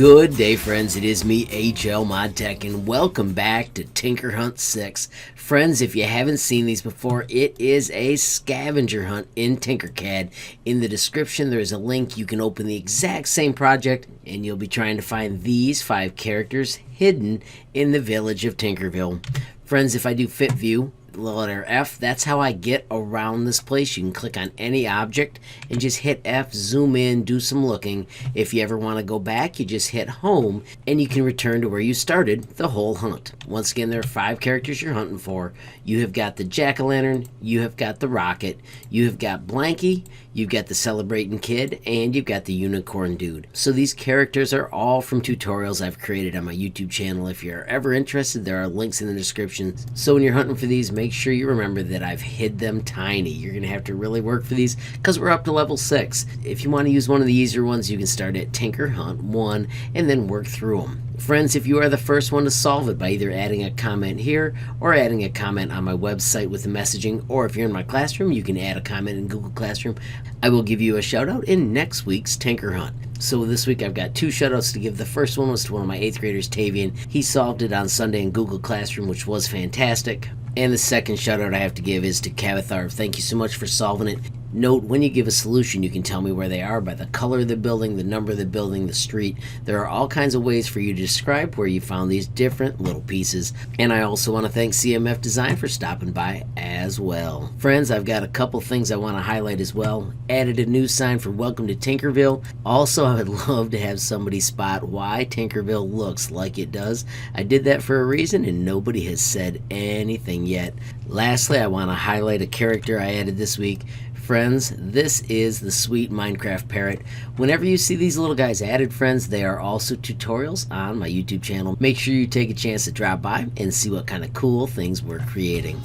Good day, friends. It is me, HLModTech, and welcome back to TinkerHUNT 6. Friends, if you haven't seen these before, it is a scavenger hunt in Tinkercad. In the description, there is a link. You can open the exact same project, and you'll be trying to find these 5 characters hidden in the village of Tinkerville. Friends, if I do fit view, the letter F, that's how I get around this place. You can click on any object and just hit F, zoom in, do some looking. If you ever want to go back, you just hit home and you can return to where you started the whole hunt. Once again, there are 5 characters you're hunting for. You have got the jack-o'-lantern, you have got the rocket, you have got Blanky, you've got the celebrating kid, and you've got the unicorn dude. So these characters are all from tutorials I've created on my YouTube channel. If you're ever interested, there are links in the description. So when you're hunting for these, make sure you remember that I've hid them tiny. You're going to have to really work for these because we're up to level 6. If you want to use one of the easier ones, you can start at TinkerHUNT 1 and then work through them. Friends, if you are the first one to solve it by either adding a comment here or adding a comment on my website with the messaging, or if you're in my classroom, you can add a comment in Google Classroom, I will give you a shout out in next week's Tinker Hunt. So this week I've got 2 shout outs to give. The first one was to one of my 8th graders, Tavian. He solved it on Sunday in Google Classroom, which was fantastic. And the second shout out I have to give is to Cavathar. Thank you so much for solving it. Note, when you give a solution, you can tell me where they are by the color of the building, the number of the building, the street. There are all kinds of ways for you to describe where you found these different little pieces. And I also want to thank CMF Design for stopping by as well. Friends, I've got a couple things I want to highlight as well. Added a new sign for Welcome to Tinkerville. Also, I would love to have somebody spot why Tinkerville looks like it does. I did that for a reason and nobody has said anything yet. Lastly, I want to highlight a character I added this week. Friends, this is the sweet Minecraft parrot. Whenever you see these little guys added, friends, they are also tutorials on my YouTube channel. Make sure you take a chance to drop by and see what kind of cool things we're creating.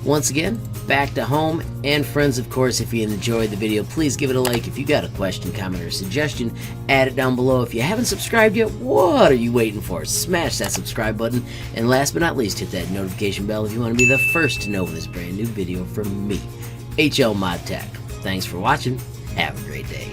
Once again, back to home, and friends, of course, if you enjoyed the video, please give it a like. If you got a question, comment, or suggestion, add it down below. If you haven't subscribed yet, what are you waiting for? Smash that subscribe button, and last but not least, hit that notification bell if you want to be the first to know when there's a brand new video from me, HLModTech. Thanks for watching. Have a great day.